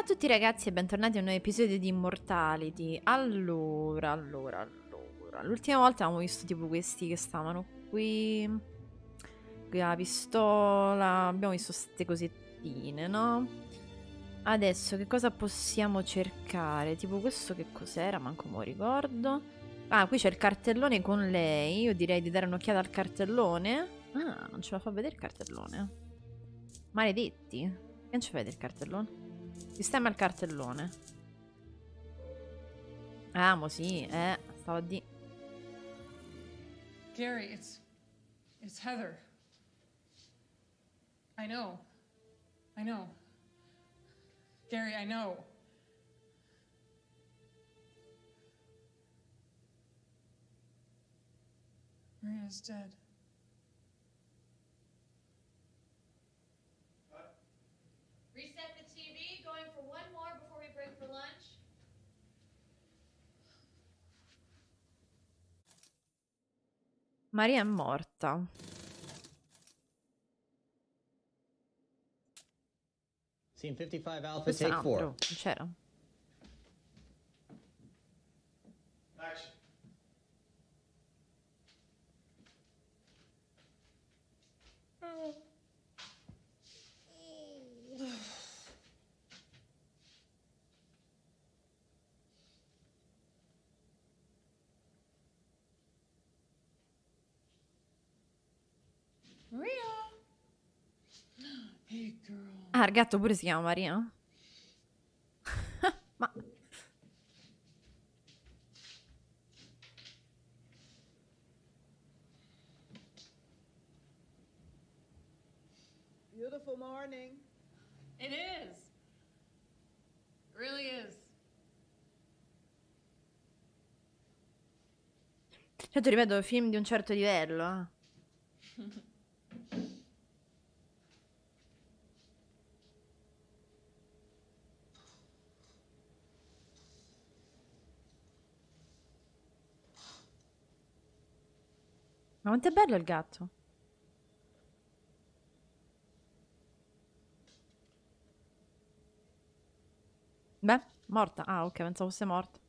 Ciao a tutti ragazzi e bentornati a un nuovo episodio di Immortality. Allora. L'ultima volta avevamo visto tipo questi che stavano qui. Qui la pistola. Abbiamo visto queste cosettine, no? Adesso che cosa possiamo cercare? Tipo questo che cos'era? Manco me lo ricordo. Ah, qui c'è il cartellone con lei. Io direi di dare un'occhiata al cartellone. Ah, non ce la fa vedere il cartellone. Maledetti. Che non ci fa vedere il cartellone? Sistema il cartellone. Ah, mo sì, stavo a di. Gary, it's Heather. I know. Gary, I know. Maria's dead. Reset the TV, going for one more before we break for lunch. Maria è morta. Scene 55 Alpha, Questo è un take altro, 4. non c'era. Action. Maria! Hey, girl. Ah, il gatto pure si chiama Maria? Ma... Beautiful morning. It is. It really is. Certo, ripeto, film di un certo livello, eh. Ma quanto è bello il gatto? Beh, morta. Ah, ok, pensavo fosse morta.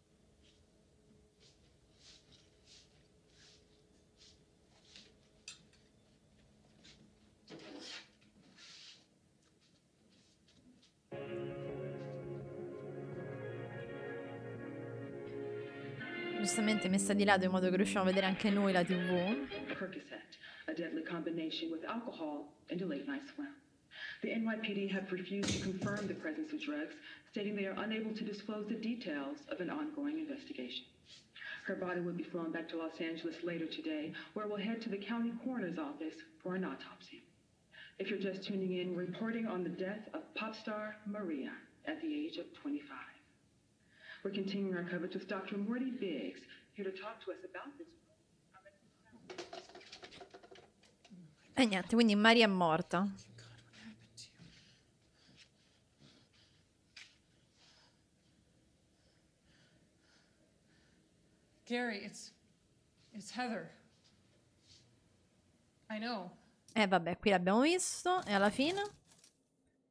Giustamente messa di lato in modo che riusciamo a vedere anche noi la TV. Percocet, a deadly combination with alcohol and a late night swim. The NYPD have refused to confirm the presence of drugs, stating they are unable to disclose the details of an ongoing investigation. Her body will be flown back to Los Angeles later today, where we'll head to the county coroner's office for an autopsy. If you're just tuning in, we're reporting on the death of pop star Maria at the age of 25. We're continuing our coverage with Dr. Morty Biggs, here to talk to us about this. E niente, quindi Maria è morta. Gary, it's Heather. I know. Vabbè, qui l'abbiamo visto e alla fine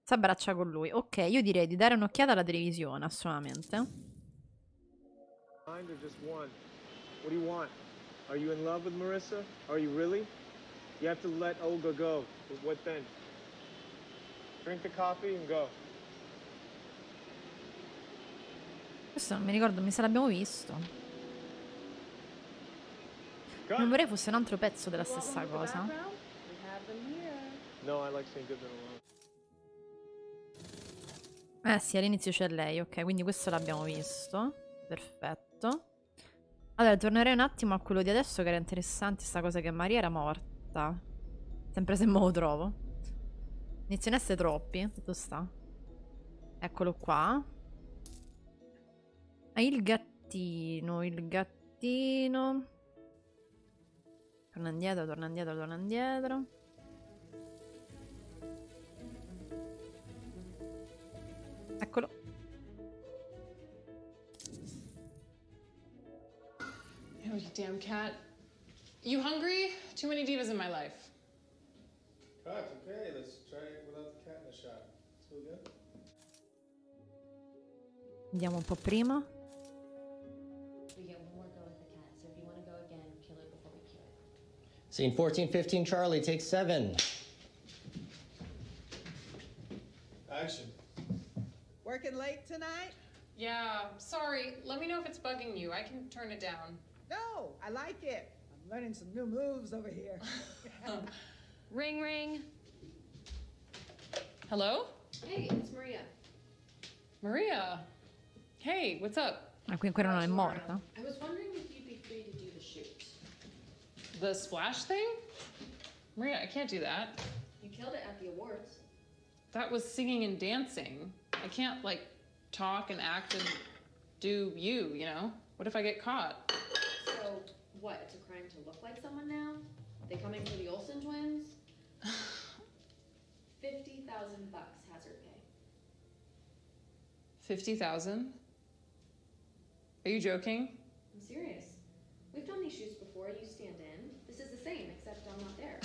si abbraccia con lui. Ok, io direi di dare un'occhiata alla televisione, assolutamente. Mind or just one? What do you want? Are you in love with Marissa? Are you really? You have to let Olga go. But what then? Drink the coffee and go. Questo non mi ricordo, mi sa l'abbiamo visto. Non vorrei fosse un altro pezzo della stessa cosa. No, I like seeing Goodman alone. Sì, all'inizio c'è lei, ok, quindi questo l'abbiamo visto. Perfetto. Allora, tornerei un attimo a quello di adesso che era interessante, sta cosa che Maria era morta. Sempre se me lo trovo. Iniziano a essere troppi, dove sta? Eccolo qua. Ah, il gattino, il gattino. Torna indietro, torna indietro, torna indietro. Eccolo. Oh, you damn cat. You hungry? Too many divas in my life. Cut, okay, let's try it without the cat in the shot. It's feel good? Andiamo un po' prima. We get one more go at the cat, so if you want to go again, kill it before we kill it. Scene 1415, Charlie, take 7. Action. Working late tonight? Yeah, sorry. Let me know if it's bugging you. I can turn it down. No, I like it. I'm learning some new moves over here. Ring, ring. Hello? Hey, it's Maria. Maria. Hey, what's up? Ah, quindi ancora non è morta. I was wondering if you'd be free to do the shoot. The splash thing? Maria, I can't do that. You killed it at the awards. That was singing and dancing. I can't, like, talk and act and do you, you know? What if I get caught? So, what? It's a crime to look like someone now? They coming for the Olsen twins? $50,000 hazard pay. 50,000? Are you joking? I'm serious. We've done these shoots before. You stand in. This is the same, except I'm not there.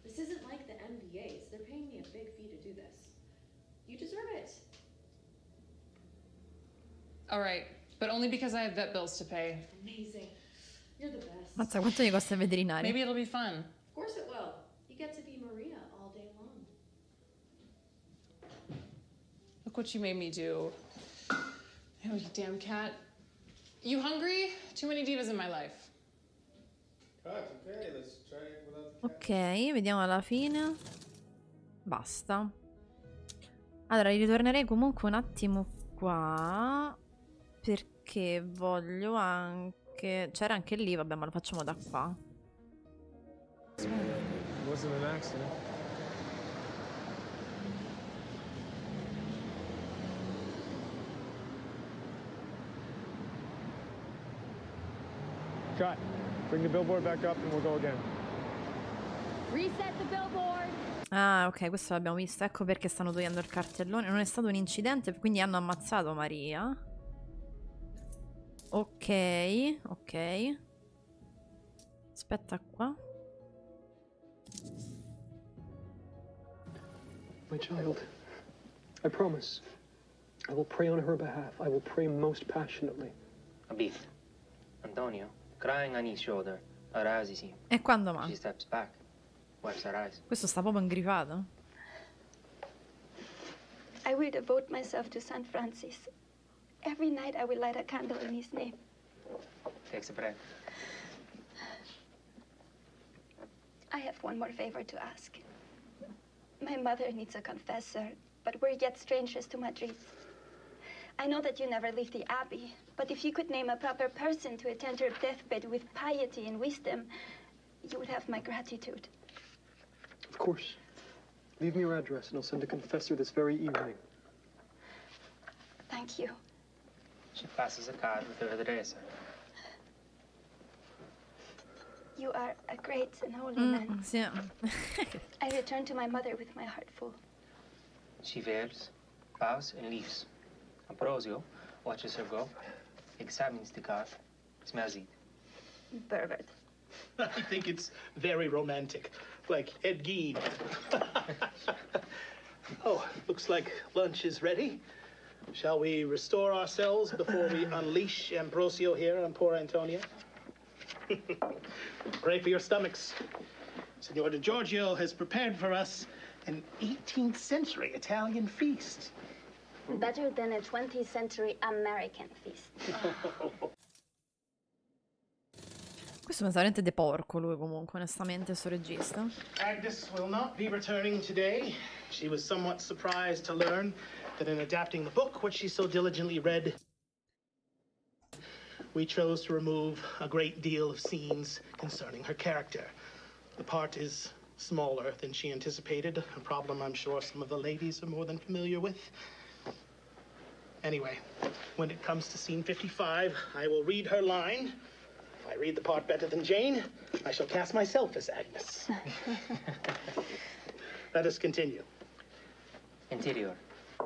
This isn't like the NBA's. They're paying me a big fee to do this. You deserve it. All right, but only because I have vet bills to pay. Amazing. You're the best. Mazza, quanto gli costa il veterinario? Maybe it'll be fun. Of course it will. You get to be Maria all day long. Look what you made me do. Oh, you damn cat. You hungry? Too many divas in my life. Cut, okay, let's try it without the cat. Ok, vediamo alla fine. Basta. Allora, ritornerei comunque un attimo qua. Perché voglio anche... C'era anche lì, vabbè, ma lo facciamo da qua. It wasn't an accident. Cut. Bring the billboard back up and we'll go again. Reset the billboard! Ah, ok, questo l'abbiamo visto. Ecco perché stanno togliendo il cartellone. Non è stato un incidente, quindi hanno ammazzato Maria. Ok, ok. Aspetta qua. My child, I promise. I will pray on her behalf. I will pray most passionately. Abith, Antonio, crying on his shoulder, arouses him. E quando mai? She steps back, wipes her eyes. Questo sta proprio ingrifato. I will devote myself to St. Francis. Every night I will light a candle in his name. Takes a breath. I have one more favor to ask. My mother needs a confessor, but we're yet strangers to Madrid. I know that you never leave the Abbey, but if you could name a proper person to attend her deathbed with piety and wisdom, you would have my gratitude. Of course. Leave me your address and I'll send a confessor this very evening. Thank you. She passes a card with her address. You are a great and holy man. Sì. I return to my mother with my heart full. She veils, bows, and leaves. Ambrosio watches her go, examines the card, smells it. Pervert. I think it's very romantic, like Ed Gein. Oh, looks like lunch is ready. Shall we restore ourselves before we unleash Ambrosio here on poor Antonia? Pray for your stomachs. Signor Di Giorgio has prepared for us an 18th century Italian feast. Better than a 20th century American feast. Questo mi sa veramente de porco lui comunque, onestamente, sto regista. Agnes will not be returning today. She was somewhat surprised to learn that in adapting the book, which she so diligently read, we chose to remove a great deal of scenes concerning her character. The part is smaller than she anticipated, a problem I'm sure some of the ladies are more than familiar with. Anyway, when it comes to scene 55, I will read her line. If I read the part better than Jane, I shall cast myself as Agnes. Let us continue. Interior,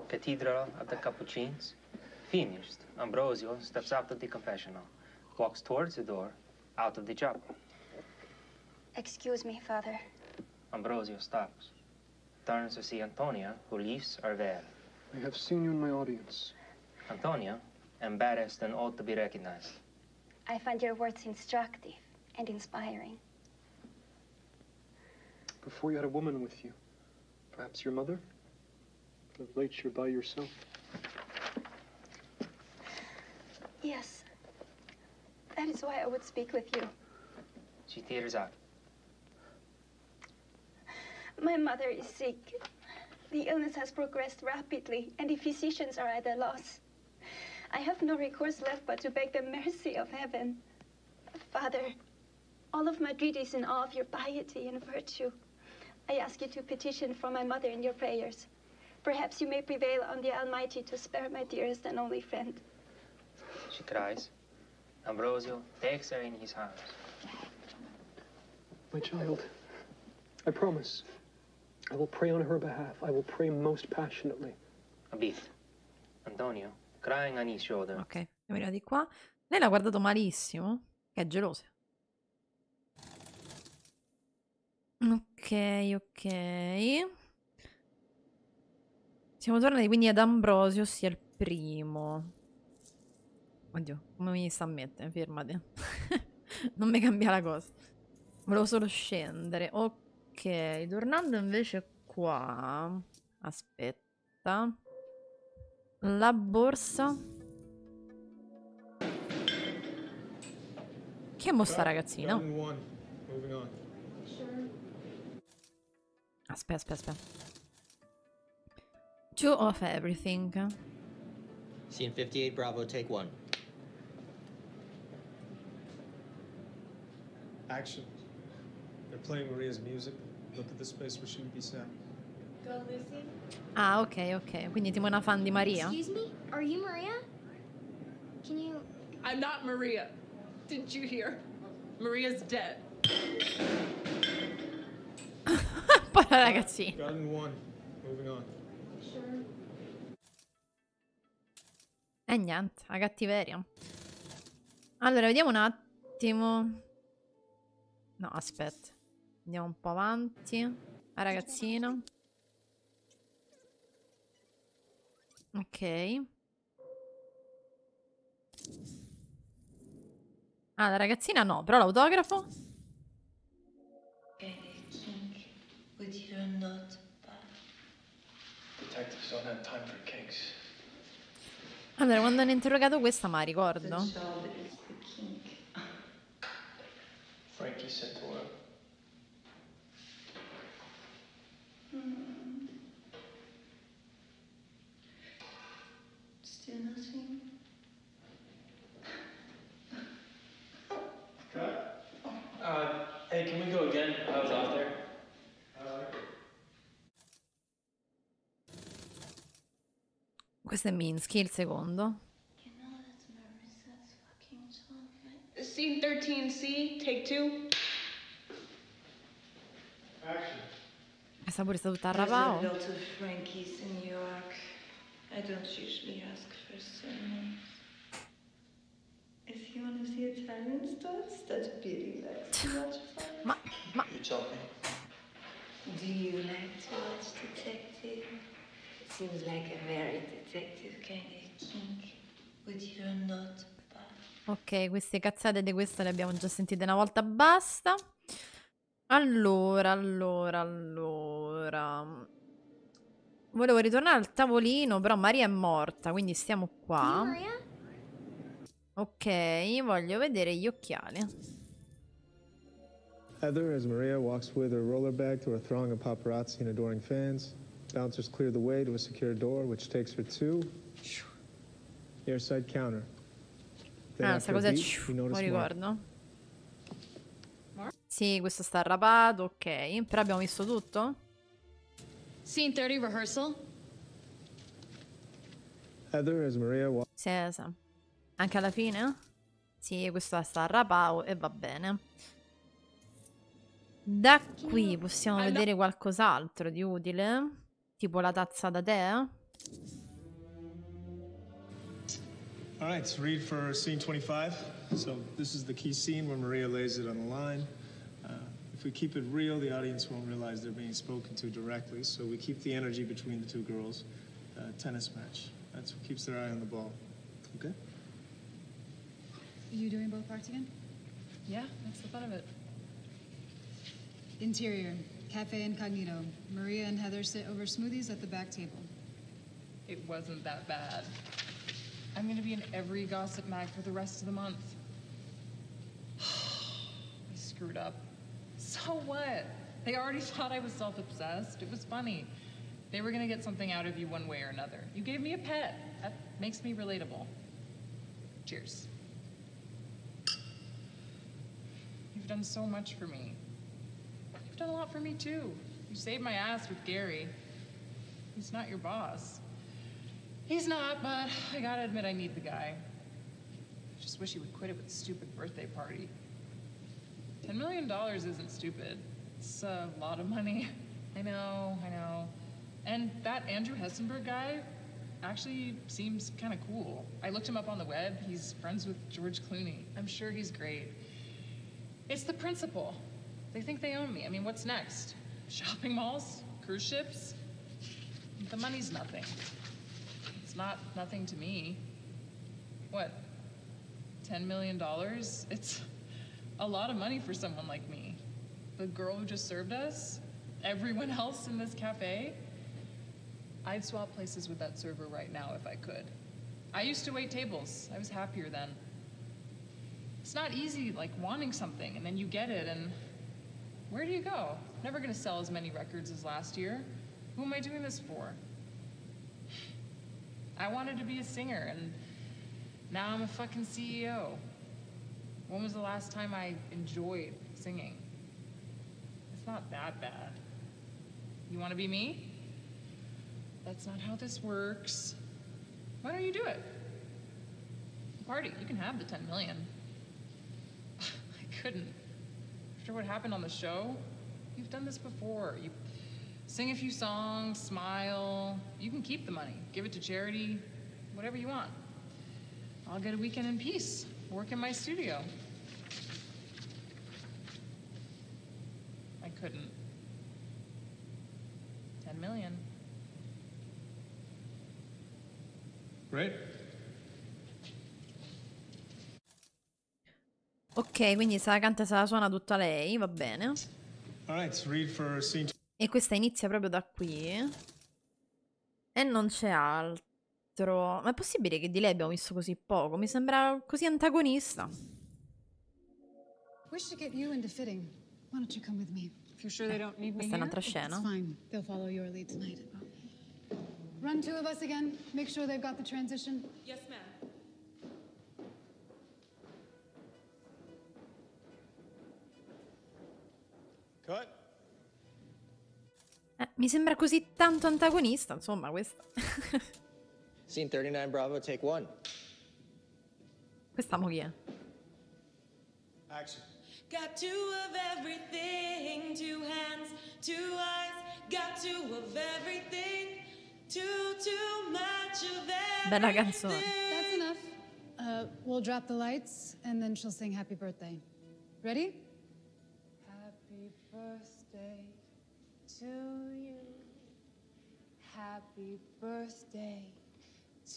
Cathedral of the Capuchins. Finished. Ambrosio steps out of the confessional, walks towards the door, out of the chapel. Excuse me, Father. Ambrosio stops, turns to see Antonia, who leaves her veil. I have seen you in my audience. Antonio, embarrassed and ought to be recognized. I find your words instructive and inspiring. Before you had a woman with you. Perhaps your mother? But of late you're by yourself. Yes. That is why I would speak with you. She tears out. My mother is sick. The illness has progressed rapidly, and the physicians are at a loss. I have no recourse left but to beg the mercy of heaven. Father, all of Madrid is in awe of your piety and virtue. I ask you to petition for my mother in your prayers. Perhaps you may prevail on the Almighty to spare my dearest and only friend. She cries. Ambrosio takes her in his arms. My child, I promise. I will pray on her behalf. I will pray most passionately. A beat. Antonio, crying on his shoulder. Ok, andiamo di qua. Lei l'ha guardato malissimo, che è gelosa. Ok, ok. Siamo tornati quindi ad Ambrosio, ossia il primo. Oddio, come mi sta a mettere? Fermate. Non mi cambia la cosa. Volevo solo scendere. Ok, tornando invece qua. Aspetta. La borsa. Chi è mo sta ragazzina? Aspetta. Two of everything. Scene 58, Bravo, take 1. Action. They're playing Maria's music. Look at the space where she would be sat. Go, Lucy. Ah, ok. Quindi tipo una fan di Maria? Excuse me? Are you Maria? Can you... I'm not Maria. Didn't you hear? Maria's dead. Poi la ragazzina. Got in 1. Moving on. Sure. E niente, la cattiveria. Allora, vediamo un attimo. No, aspetta. Andiamo un po' avanti. La ragazzina. Ok. Ah, la ragazzina no, però l'autografo. Detectives don't have time for kinks. Allora, quando hanno interrogato questa, ma ricordo. Frankie said to her. Still nothing. Hey, can we go again? I was off there. Questo è Minsky, il secondo. Scene 13C, take 2. Action. Questa pure è stata tutta a There's a rapao. lot of Frankies in New York. I don't usually ask for surnames. Is he one of the Italian stars that Billy likes to watch for? Ma... You tell me. Do you like to watch detective? Seems like a very detective kind of kink. Would you not? Ok, queste cazzate di questa le abbiamo già sentite una volta, basta. Allora. Volevo ritornare al tavolino, però Maria è morta, quindi stiamo qua. Ok, voglio vedere gli occhiali. Heather, as Maria walks with her roller bag through a throng of paparazzi and adoring fans, bouncers clear the way to a secure door, which takes her to airside counter. Then Ah, sta after a cosa beat, you non notice ricordo. Sì, questo sta arrapato, ok. Però abbiamo visto tutto? Scene 30 rehearsal? Heather, as Maria walks... Sì. Anche alla fine? Sì, questo sta arrapato e va bene. Da qui possiamo vedere qualcos'altro di utile? Tipo la tazza da tè? All right, so read for scene 25. So this is the key scene where Maria lays it on the line. If we keep it real, the audience won't realize they're being spoken to directly. So we keep the energy between the two girls. Tennis match. That's what keeps their eye on the ball. Okay? Are you doing both parts again? Yeah, that's the fun of it. Interior, Cafe Incognito. Maria and Heather sit over smoothies at the back table. It wasn't that bad. I'm gonna be in every gossip mag for the rest of the month. I screwed up. So what? They already thought I was self-obsessed. It was funny. They were gonna get something out of you one way or another. You gave me a pet. That makes me relatable. Cheers. You've done so much for me. You've done a lot for me too. You saved my ass with Gary. He's not your boss. He's not, but I gotta admit I need the guy. I just wish he would quit it with the stupid birthday party. $10 million isn't stupid. It's a lot of money. I know. And that Andrew Hessenberg guy actually seems kind of cool. I looked him up on the web. He's friends with George Clooney. I'm sure he's great. It's the principle. They think they own me. I mean, what's next? Shopping malls? Cruise ships? The money's nothing. It's not nothing to me. What? $10 million? It's a lot of money for someone like me. The girl who just served us? Everyone else in this cafe? I'd swap places with that server right now if I could. I used to wait tables. I was happier then. It's not easy, like, wanting something, and then you get it, and where do you go? Never gonna sell as many records as last year. Who am I doing this for? I wanted to be a singer, and now I'm a fucking CEO. When was the last time I enjoyed singing? It's not that bad. You wanna be me? That's not how this works. Why don't you do it? Party, you can have the 10 million. I couldn't. After what happened on the show, you've done this before. You sing a few songs, smile. You can keep the money, give it to charity, whatever you want. I'll get a weekend in peace, work in my studio. I couldn't. 10 million. Right? Ok, quindi se la canta e se la suona tutta lei, va bene. All right, so read for scene. E questa inizia proprio da qui. E non c'è altro. Ma è possibile che di lei abbiamo visto così poco? Mi sembra così antagonista. Wish to get you into fitting. Why don't you come with me? If you're sure they don't need me Questa è here? un'altra scena. It's fine. They'll follow your lead tonight. Run two of us again. Make sure they've got the transition. Yes, ma'am. Cut. Mi sembra così tanto antagonista, insomma, questa. Scene 39, Bravo, take 1. Questa mo chi è? Action. Got two of everything, two hands, two eyes, got two of everything, too much of everything. Bella canzone. That's enough. We'll drop the lights and then she'll sing happy birthday. Ready? Happy birthday to you. Happy birthday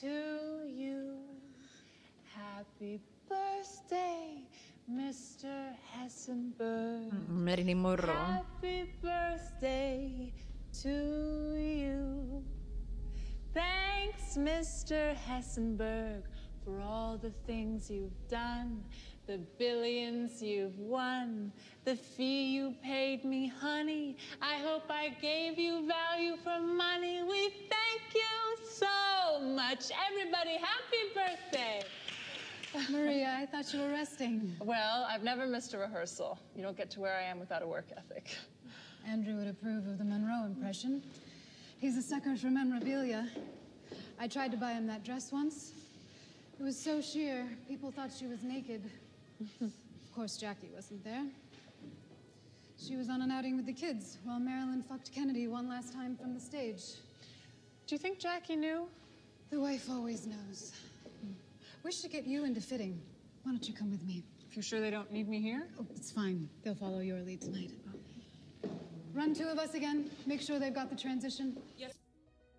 to you. Happy birthday, Mr. Hessenberg. Marilyn Monroe. Happy birthday to you. Thanks, Mr. Hessenberg, for all the things you've done, the billions you've won, the fee you paid me, honey. I hope I gave you value for money. We thank you so much. Everybody, happy birthday. Maria, I thought you were resting. Well, I've never missed a rehearsal. You don't get to where I am without a work ethic. Andrew would approve of the Monroe impression. He's a sucker for memorabilia. I tried to buy him that dress once. It was so sheer, people thought she was naked. Of course, Jackie wasn't there. She was on an outing with the kids while Marilyn fucked Kennedy one last time from the stage. Do you think Jackie knew? The wife always knows. Wish to get you into fitting. Why don't you come with me? If you're sure they don't need me here? Oh, it's fine. They'll follow your lead tonight. Run two of us again. Make sure they've got the transition.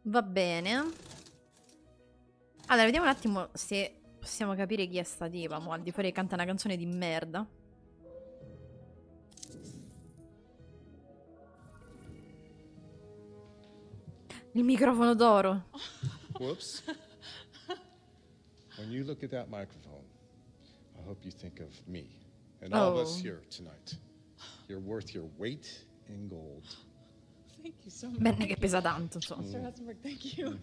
Va bene. Allora, vediamo un attimo se possiamo capire chi è sta tipa, mo, al di fuori che canta una canzone di merda. Il microfono d'oro. Whoops. When you look at that microphone, I hope you think of me and all of us here tonight. You're worth your weight in gold. Thank you so much. Bene che pesa tanto, insomma. Mr. Hessenberg, thank you.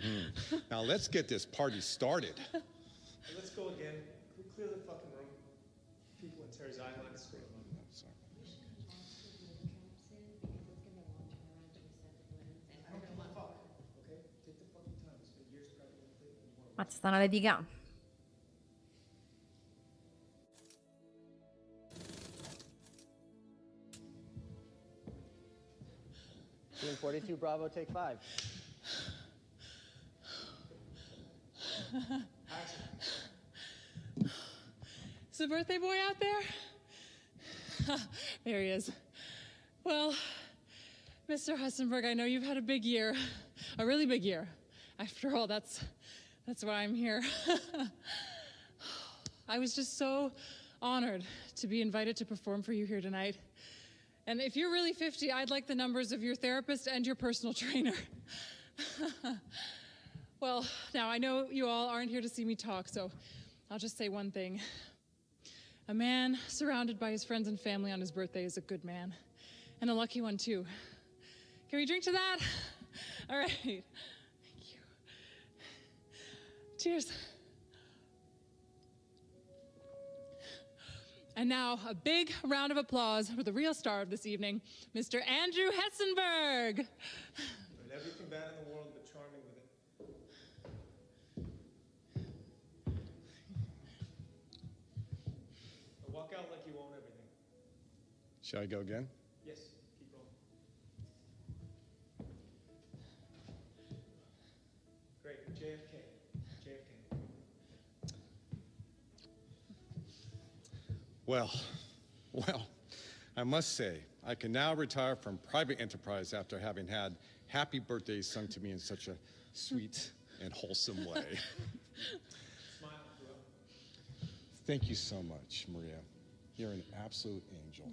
Now let's get this party started. Let's go again. Clear the fucking room. People in Terry's Island. Sorry. Ma ci stanno a litigare. Scene 42, Bravo, take 5. Is the birthday boy out there? There he is. Well, Mr. Hessenberg, I know you've had a big year, a really big year. After all, that's why I'm here. I was just so honored to be invited to perform for you here tonight. And if you're really 50, I'd like the numbers of your therapist and your personal trainer. Well, now I know you all aren't here to see me talk, so I'll just say one thing. A man surrounded by his friends and family on his birthday is a good man. And a lucky one, too. Can we drink to that? All right. Thank you. Cheers. And now, a big round of applause for the real star of this evening, Mr. Andrew Hessenberg. And everything bad in the world, but charming with it. Walk out like you own everything. Shall I go again? Yes, keep going. Great, JFK. Well, I must say, I can now retire from private enterprise after having had happy birthdays sung to me in such a sweet and wholesome way. Smile, bro. Thank you so much, Maria. You're an absolute angel.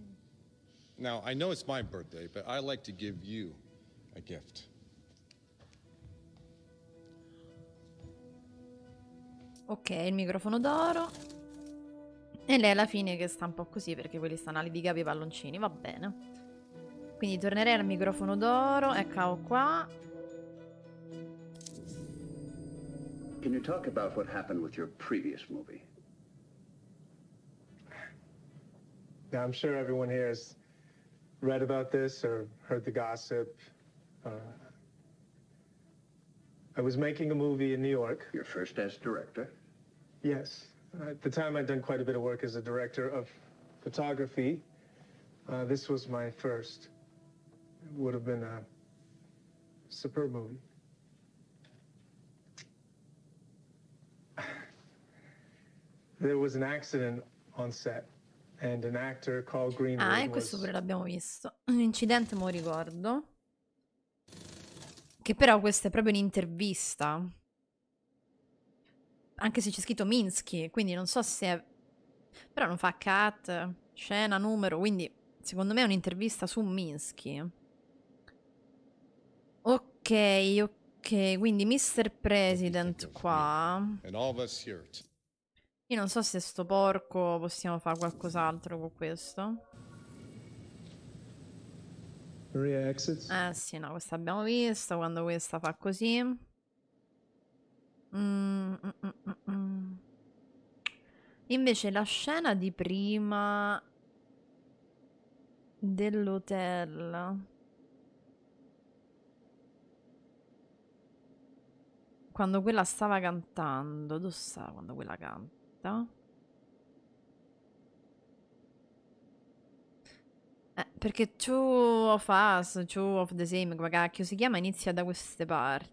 Now, I know it's my birthday, but I'd like to give you a gift. Ok, il microfono d'oro. E lei alla fine che sta un po' così perché quelli stanno a litigare i palloncini, va bene. Quindi tornerei al microfono d'oro, eccolo qua. Can you talk about what happened with your previous movie? Now, I'm sure everyone here has read about this or heard the gossip. I was making a movie in New York. Your first as director? Yes. At the time, I'd done quite a bit of work as a director of photography. This was my first. It would have been a superb movie. There was an accident on set, and an actor called Greenwood Ah, e questo pure l'abbiamo visto. Un incidente, mo ricordo. Che però questa è proprio un'intervista. Anche se c'è scritto Minsky, quindi non so se è... Però non fa cut, scena, numero, quindi secondo me è un'intervista su Minsky. Ok, quindi Mr. President qua. Io non so se sto porco possiamo fare qualcos'altro con questo. Maria exits. Sì, no, questa abbiamo vista, quando questa fa così. Invece la scena di prima dell'hotel, quando quella stava cantando, dove sta quando quella canta? Perché Two of Us, Two of the Same, come cacchio si chiama, inizia da queste parti.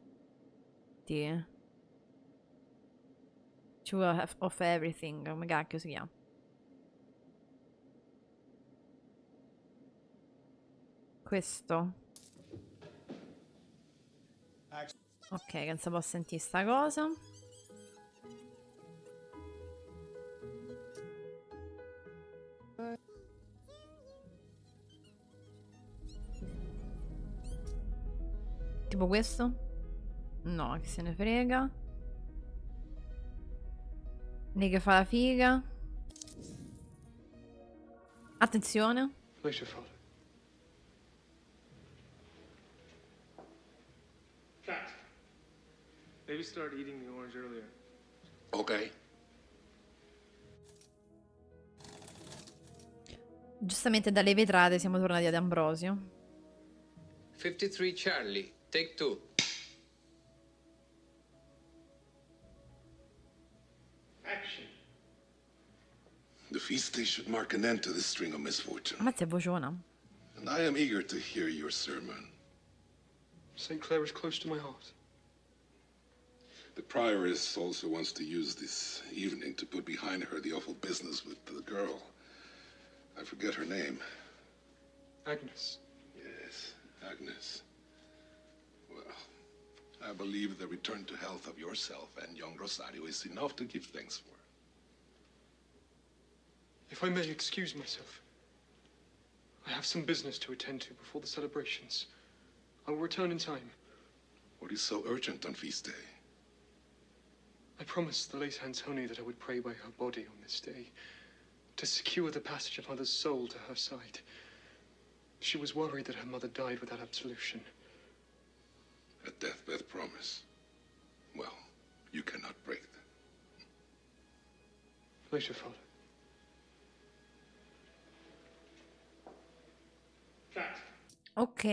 Two of Everything, come cacchio si chiama. Questo. Ok, che non si può sentire sta cosa. Tipo questo? No, che se ne frega. Lei che fa la figa. Attenzione. Later, father. Cat. Maybe start eating the orange earlier. Okay. Giustamente dalle vetrate siamo tornati ad Ambrosio. 53 Charlie, take 2. Action. The feast day should mark an end to this string of misfortune. Ammazza, è vociona. And I am eager to hear your sermon. St. Clair is close to my heart. The prioress also wants to use this evening to put behind her the awful business with the girl. I forget her name. Agnes. Yes, Agnes. Well, I believe the return to health of yourself and young Rosario is enough to give thanks for. If I may excuse myself, I have some business to attend to before the celebrations. I will return in time. What is so urgent on feast day? I promised the late Antoni that I would pray by her body on this day, to secure the passage of Mother's soul to her side. She was worried that her mother died without absolution. A deathbed promise. Well, you cannot break that. Later, father. Ok.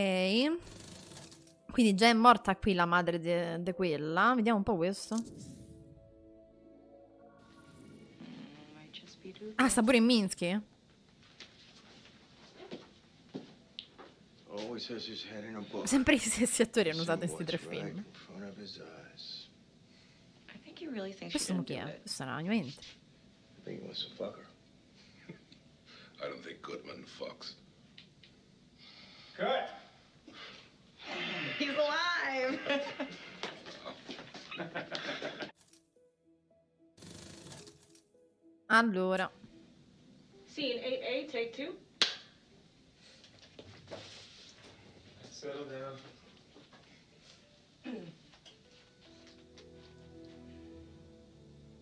Quindi già è morta qui la madre di quella. Vediamo un po' questo. Ah, sta pure in Minsky? Sempre gli stessi attori hanno usato questi 3 film. Questo non chi è? Questo è un agnomente. I don't think Goodman fucks. Cut. He's alive. Allora. Scene 8A, take 2. Settle down.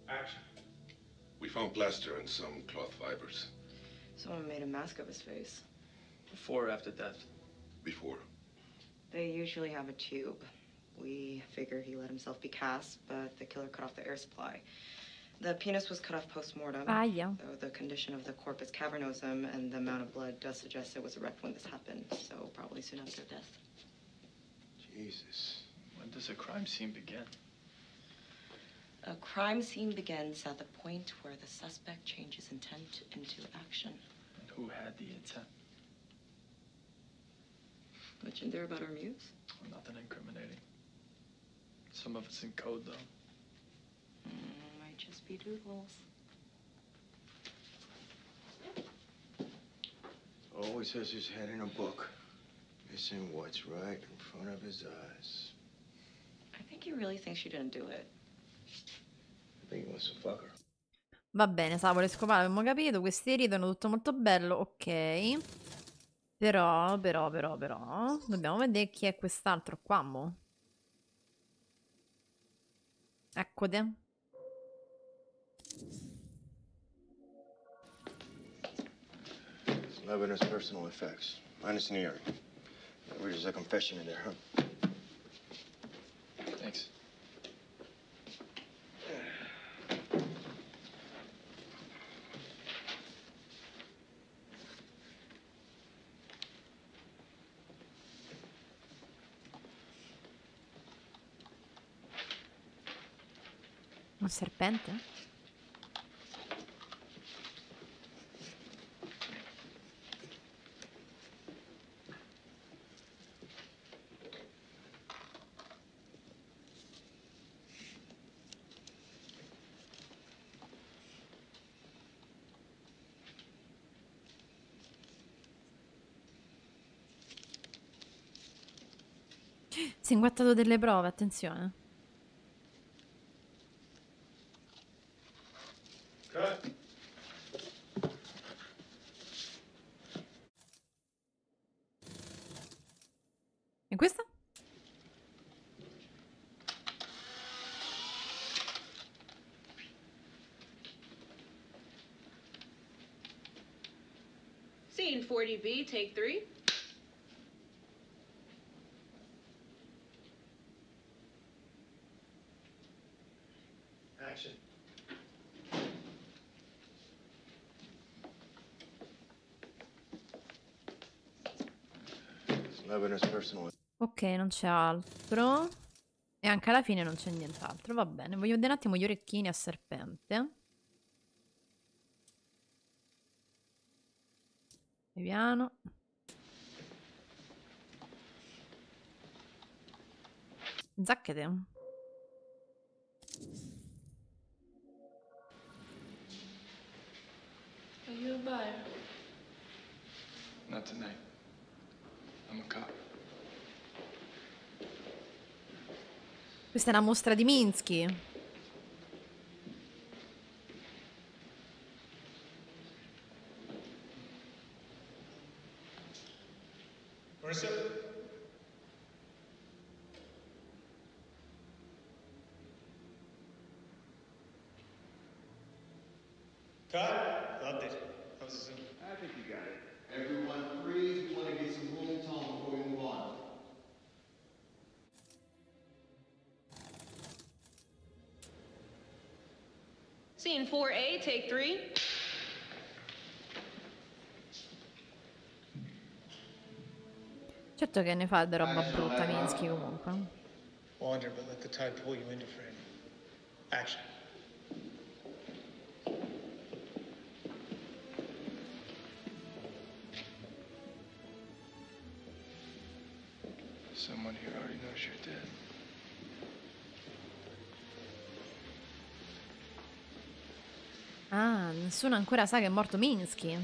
Action. We found plaster and some cloth fibers. Someone made a mask of his face. Before or after death? Before. They usually have a tube. We figure he let himself be cast, but the killer cut off the air supply. The penis was cut off post-mortem, though the condition of the corpus is cavernosum, and the amount of blood does suggest it was erect when this happened, so probably soon after death. Jesus. When does a crime scene begin? A crime scene begins at the point where the suspect changes intent into action. And who had the intent? Mentioned there about our muse? Well, nothing incriminating. Some of it's in code, though. Might just be doodles. Always has his head in a book, missing what's right in front of his eyes. I think he really thinks she didn't do it. I think he wants to fuck her. Va bene, sa, vuole scopare, abbiamo capito. Questi ridono, tutto molto bello, ok. Però, dobbiamo vedere chi è quest'altro qua, mo. Eccode. Some evidence, personal effects. Minus an earring. There's a confession in there, huh? Thanks. Un serpente? Si è inguattato delle prove, attenzione. E questa? Scene 40B, take 3. Action. Ok, non c'è altro. E anche alla fine non c'è nient'altro. Va bene, voglio vedere un attimo gli orecchini a serpente. Piano. Zacchete. Are you a buyer? Not tonight. I'm a cop. Questa è una mostra di Minsky. Marissa? Cut? Loved it. How was the Zoom? I think you got it. Everyone freeze. We want to get some room tone before we move on. Scene 4A, take 3. Certo che ne fa di roba brutta Minsky comunque. Wander, but let the tide pull you into frame. Action. Someone here already knows you're dead. Ah, nessuno ancora sa che è morto Minsky.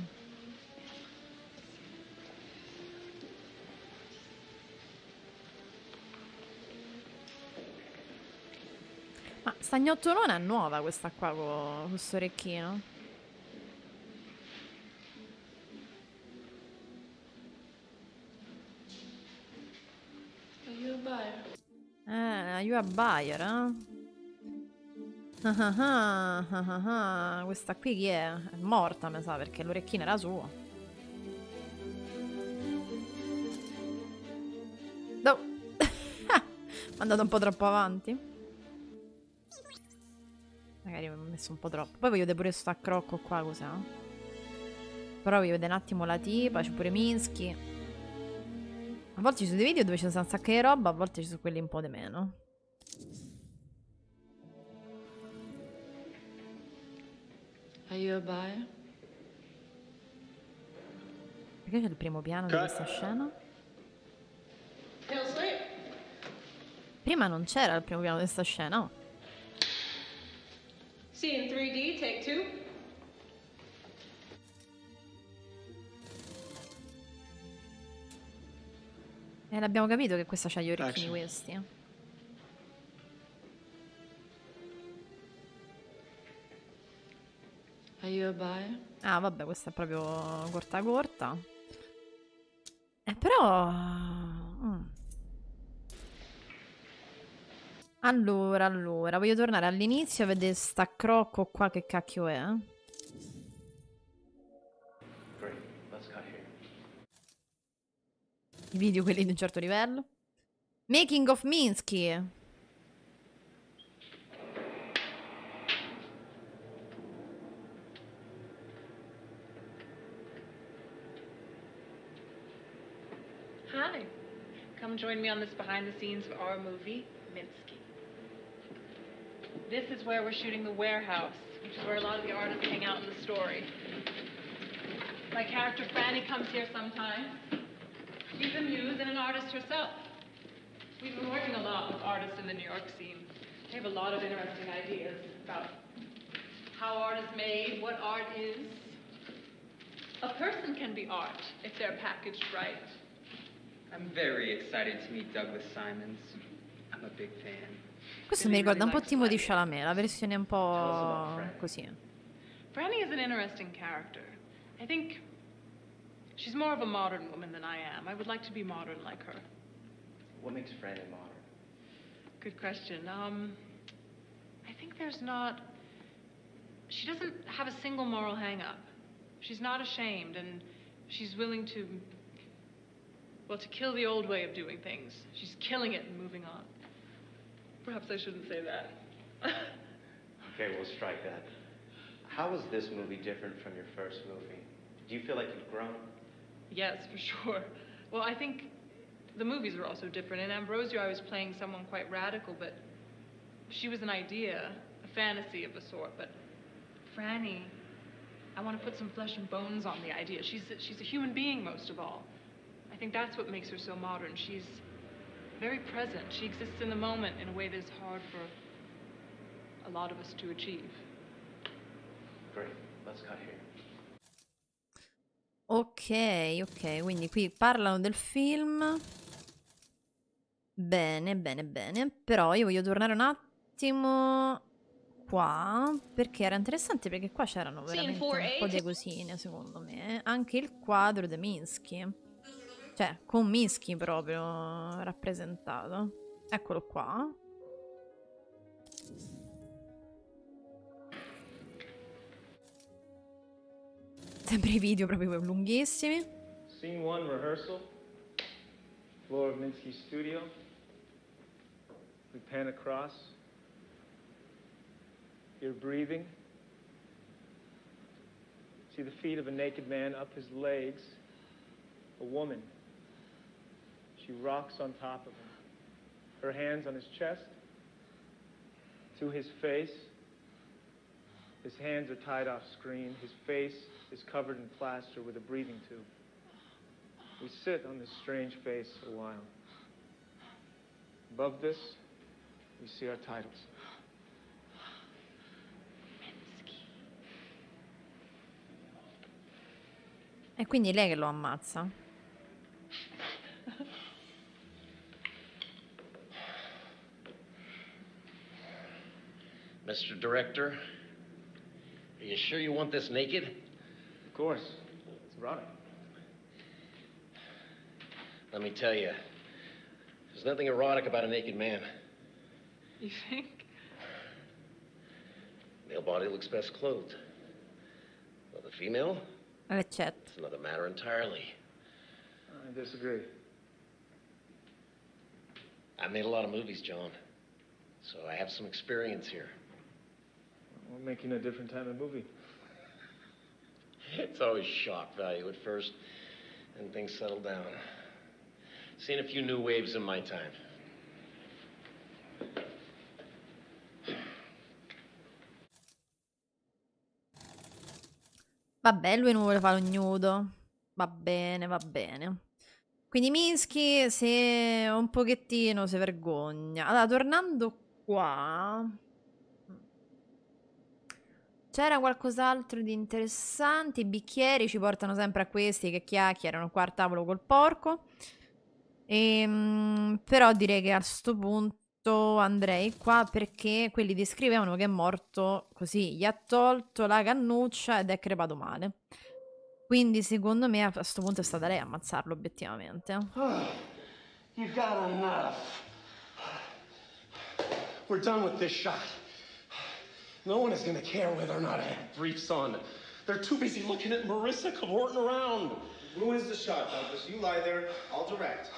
Ma sta gnottolona è nuova questa qua con questo orecchino. Are you a buyer? You a buyer, eh? Questa qui chi è? È morta, mi sa, perché l'orecchino era suo. No. È andato un po' troppo avanti. Magari mi ho messo un po' troppo. Poi voglio vedere pure sto accrocco qua, cos'è? Però voglio vedere un attimo la tipa, c'è pure Minsky. A volte ci sono dei video dove ci sono un sacco di roba, a volte ci sono quelli un po' di meno. Are you a buyer? Perché c'è il primo piano di questa scena? Prima non c'era il primo piano di questa scena, no? Scene 3D, take 2. L'abbiamo capito che questa c'ha gli orecchini questi. Are you a buyer? Ah, vabbè, questa è proprio corta corta. Però... Allora, voglio tornare all'inizio a vedere sta crocco qua che cacchio è. I video quelli di un certo livello. Making of Minsky. Hi. Come join me on this behind the scenes of our movie, Minsky. This is where we're shooting the warehouse, which is where a lot of the artists hang out in the story. My character Franny comes here sometimes. She's a muse and an artist herself. We've been working a lot with artists in the New York scene. They have a lot of interesting ideas about how art is made, what art is. A person can be art if they're packaged right. I'm very excited to meet Douglas Simons. I'm a big fan. Questo mi ricorda un po' Timothée Chalamet, la versione un po' così. Franny is an interesting character. I think she's more of a modern woman than I am. I would like to be modern like her. What makes Franny modern? Good question. I think there's not... She doesn't have a single moral hang-up. She's not ashamed, and She's willing to, well, to kill the old way of doing things. She's killing it and moving on. Perhaps I shouldn't say that. Okay, we'll strike that. How was this movie different from your first movie? Do you feel like you've grown? Yes, for sure. Well, I think the movies are also different. In Ambrosio, I was playing someone quite radical, but she was an idea, a fantasy of a sort. But Franny, I want to put some flesh and bones on the idea. She's a human being, most of all. I think that's what makes her so modern. She's very present. She exists in the moment in a way that's hard for a lot of us to achieve. Great, let's cut here. Ok, quindi qui parlano del film. Bene, bene, bene. Però io voglio tornare un attimo qua, perché era interessante, perché qua c'erano veramente un po' di cosine, secondo me. Anche il quadro di Minsky. Cioè, con Minsky proprio rappresentato. Eccolo qua. Sempre i video proprio lunghissimi. Scene 1, rehearsal. Floor of Minsky's studio. We pan across. You're breathing. See the feet of a naked man up his legs. A woman. She rocks on top of him. Her hands on his chest. To his face. His hands are tied off screen. His face is covered in plaster with a breathing tube. We sit on this strange face a while. Above this, we see our titles. E quindi lei che lo ammazza. Mr. Director, are you sure you want this naked? Of course. It's erotic. Let me tell you, there's nothing erotic about a naked man. You think? Male body looks best clothed. Well, the female? It's another matter entirely. I disagree. I've made a lot of movies, John, so I have some experience here. We're making a different type of movie. It's always shock value at first, and things settle down. Seen a few new waves in my time. Vabbè, lui non vuole fare un nudo. Va bene, va bene. Quindi Minsky se un pochettino si vergogna. Allora, tornando qua... C'era qualcos'altro di interessante? I bicchieri ci portano sempre a questi che chiacchierano qua al tavolo col porco. Però direi che a sto punto andrei qua, perché quelli descrivevano che è morto così. Gli ha tolto la cannuccia ed è crepato male. Quindi secondo me a sto punto è stata lei a ammazzarlo obiettivamente. You've got enough. We're done with this shot. No one is gonna care whether or not I have briefs on. They're too busy looking at Marissa cavorting around. Who is the shot, Douglas? You lie there, I'll direct.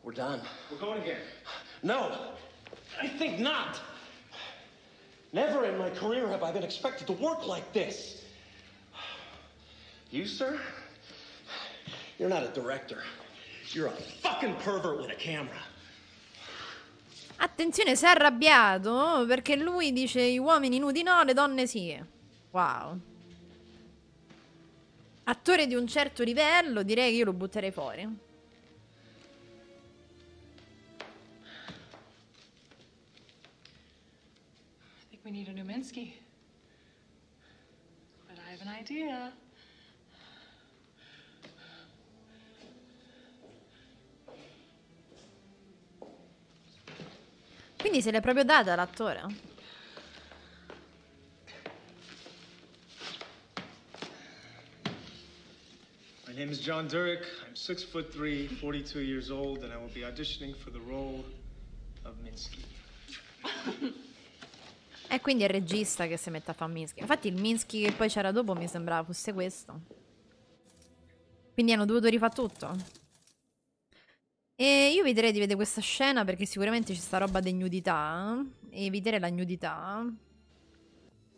We're done. We're going again. No, I think not. Never in my career have I been expected to work like this. You, sir? You're not a director. You're a fucking pervert with a camera. Attenzione, si è arrabbiato perché lui dice gli uomini nudi no, le donne sì. Wow. Attore di un certo livello, direi che io lo butterei fuori. I think we need a new Minsky. But I have an idea. Quindi se l'è proprio data l'attore? My name is John Durick. I'm 6'3", 42 years old, and I will be auditioning for the role of Minsky. E quindi è il regista che si mette a fare Minsky. Infatti il Minsky che poi c'era dopo mi sembrava fosse questo. Quindi hanno dovuto rifare tutto. E io eviterei di vedere questa scena perché sicuramente c'è sta roba di nudità. E eviterei la nudità.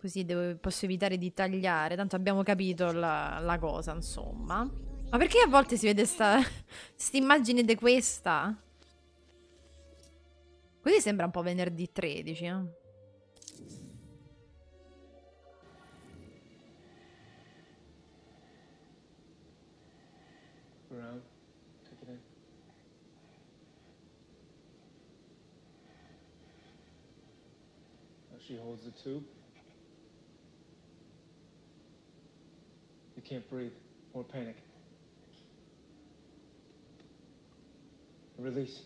Così posso evitare di tagliare. Tanto abbiamo capito la cosa, insomma. Ma perché a volte si vede sta immagine di questa? Così sembra un po' venerdì 13, eh? Around. Take it in. Now she holds the tube. You can't breathe. More panic. Release.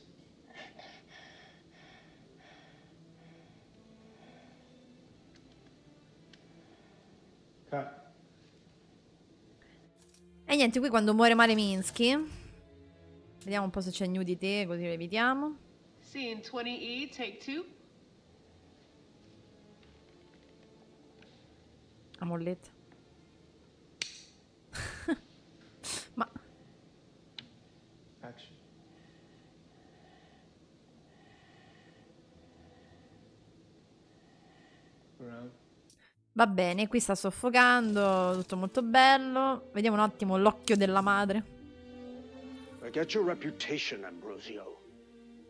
Cut. E niente, qui quando muore male Minsky. Vediamo un po' se c'è nudity, così lo evitiamo. Scene 20E, take 2. La molletta. Ma... Action. Around. Va bene, qui sta soffocando, tutto molto bello. Vediamo un attimo l'occhio della madre. Forget your reputation, Ambrosio.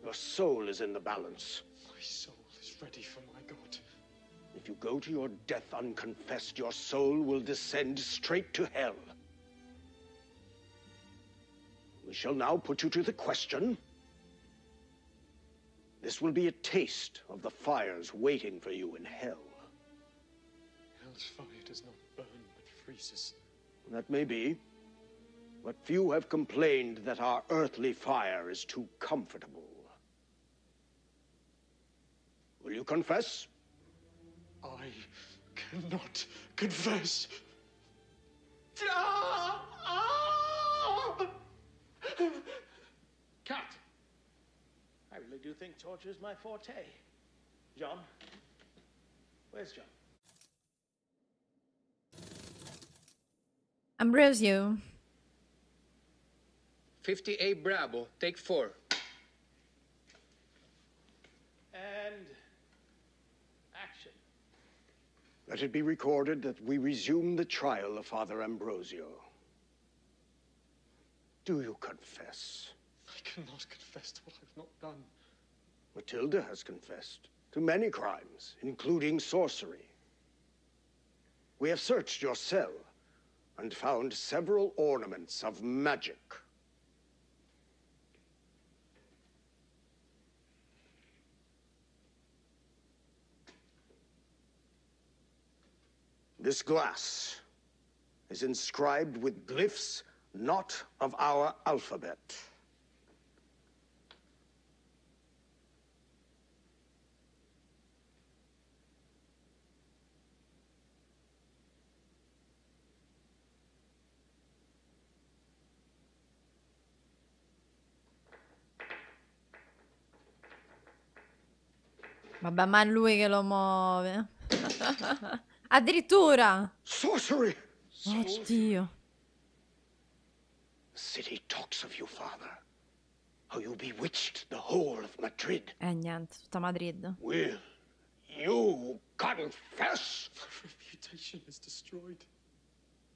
Your soul is in the balance. My soul is ready for my God. If you go to your death unconfessed, your soul will descend straight to hell. We shall now put you to the question. This will be a taste of the fires waiting for you in hell. Hell's fire does not burn, but freezes. That may be, but few have complained that our earthly fire is too comfortable. Will you confess? I cannot confess. Cut! I really do think torture is my forte. John? Where's John? Ambrosio. 58 Bravo, take 4. And action. Let it be recorded that we resume the trial of Father Ambrosio. Do you confess? I cannot confess to what I've not done. Matilda has confessed to many crimes, including sorcery. We have searched your cell and found several ornaments of magic. This glass is inscribed with glyphs not of our alphabet. Vabbè, ma è lui che lo muove. Addirittura. Sorcery. Oddio. The city talks of you, Father. How you bewitched the whole of Madrid. Niente, tutta Madrid. Will you confess? My reputation is destroyed.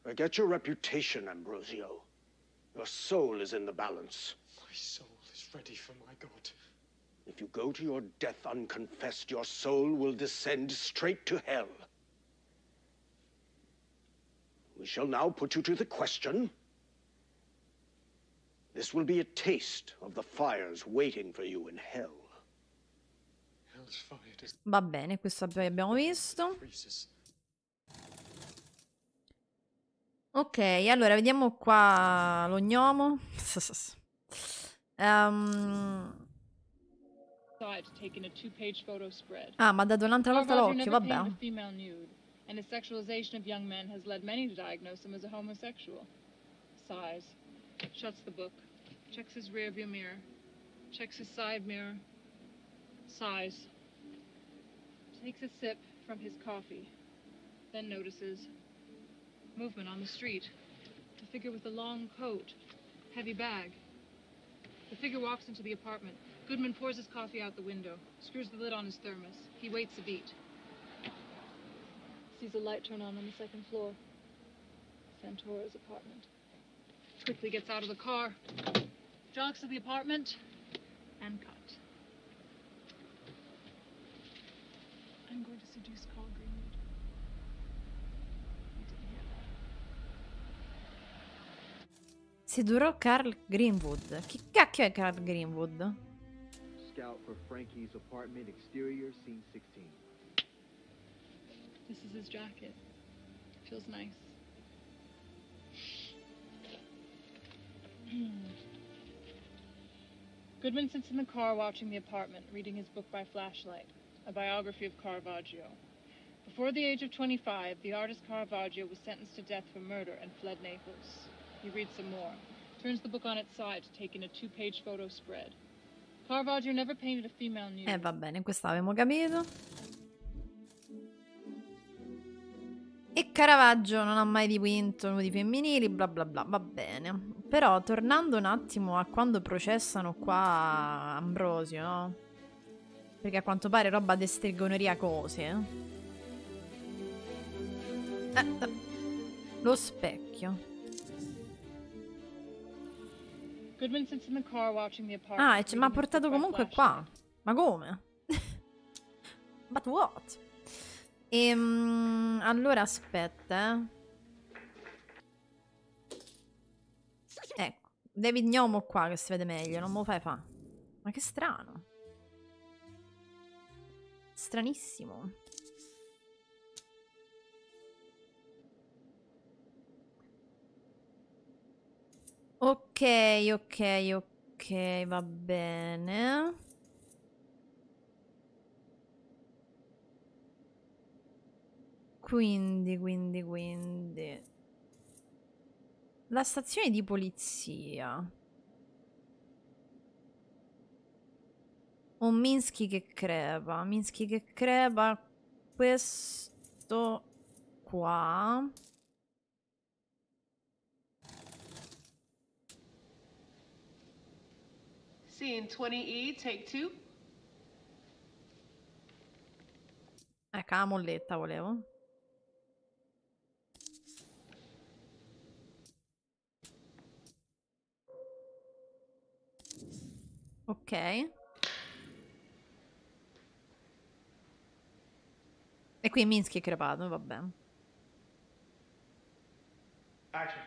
Forget your reputation, Ambrosio. Your soul is in the balance. My soul is ready for my God. If you go to your death unconfessed, your soul will descend straight to hell. We shall now put you to the question. This will be a taste of the fires waiting for you in hell. Hell's fire does Va bene, questo poi abbiamo visto. freezes. Ok, allora vediamo qua lo gnomo. Taken a 2-page photo spread. Ah, ma ha dato un'altra volta l'occhio, vabbè. A female nude, and his sexualization of young men has led many to diagnose him as a homosexual. Sighs. Shuts the book. Checks his rearview mirror. Checks his side mirror. Sighs. Takes a sip from his coffee. Then notices movement on the street. the figure with the long coat, heavy bag. The figure walks into the apartment. Goodman pours his coffee out the window, screws the lid on his thermos. He waits a beat. Sees a light turn on the second floor. Santora's apartment. Quickly gets out of the car, jogs to the apartment, and cut. I'm going to seduce Carl Greenwood. You didn't hear that. Sedurrò Carl Greenwood. Chi cacchio è Carl Greenwood? Scout for Frankie's apartment exterior, scene 16. This is his jacket. Feels nice. Goodman sits in the car watching the apartment, reading his book by flashlight, a biography of Caravaggio. Before the age of 25, the artist Caravaggio was sentenced to death for murder and fled Naples. He reads some more, turns the book on its side to take in a 2-page photo spread. Caravaggio never painted a female nude. Va bene, questo avevamo capito. E Caravaggio non ha mai dipinto nudi femminili, bla bla bla, va bene. Però, tornando un attimo a quando processano qua Ambrosio, no? Perché a quanto pare roba di stregoneria cose. Lo specchio. Goodman sits in the car watching the apartment. Ma ha portato comunque qua. Ma come? But what? Allora aspetta. Ecco, David Gnomo qua che si vede meglio, non me lo fai fa. Ma che strano. Stranissimo. Ok, va bene. Quindi. La stazione di polizia. Un Minsky che crepa. Questo qua. Scene 20E, take 2. Ecco, la molletta volevo. Ok. E qui Minsky è crepato, vabbè. Action.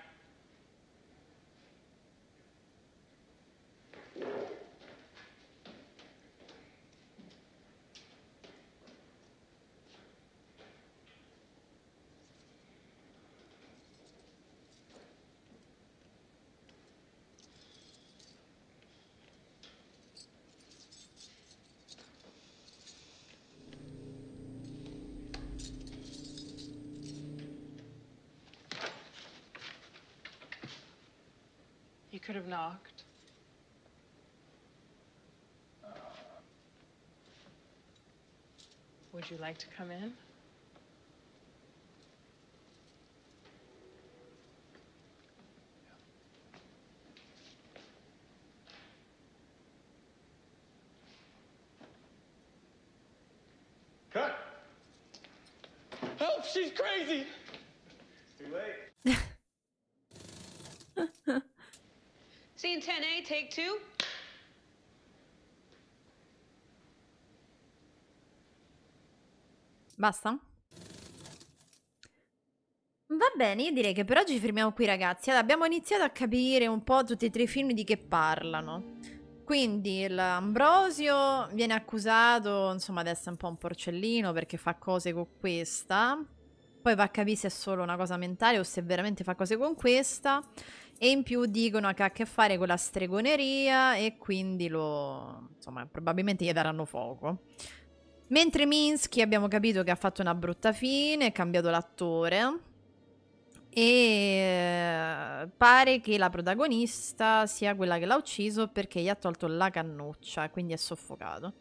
You could have knocked. Would you like to come in? Cut! Help! She's crazy! Too late. Scene 10A, take 2. Basta? Va bene, io direi che per oggi fermiamo qui, ragazzi. Allora, abbiamo iniziato a capire un po' tutti e tre i film di che parlano. Quindi l'Ambrosio viene accusato, insomma, di essere un po' un porcellino perché fa cose con questa. Poi va a capire se è solo una cosa mentale o se veramente fa cose con questa. E in più dicono che ha a che fare con la stregoneria e quindi insomma, probabilmente gli daranno fuoco. Mentre Minsky abbiamo capito che ha fatto una brutta fine, è cambiato l'attore. E pare che la protagonista sia quella che l'ha ucciso perché gli ha tolto la cannuccia e quindi è soffocato.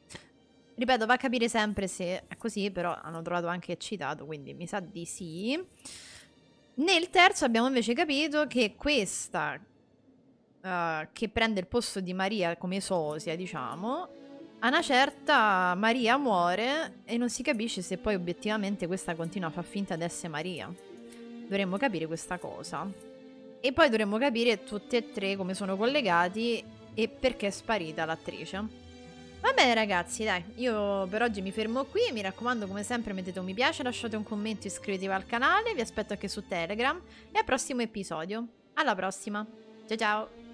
Ripeto, va a capire sempre se è così, però hanno trovato anche eccitato, quindi mi sa di sì. Nel terzo abbiamo invece capito che questa, che prende il posto di Maria come sosia, diciamo, a una certa Maria muore e non si capisce se poi obiettivamente questa continua a far finta di essere Maria. Dovremmo capire questa cosa. E poi dovremmo capire tutti e tre come sono collegati e perché è sparita l'attrice. Va bene ragazzi, dai, io per oggi mi fermo qui, mi raccomando come sempre mettete un mi piace, lasciate un commento, iscrivetevi al canale, vi aspetto anche su Telegram e al prossimo episodio. Alla prossima, ciao ciao!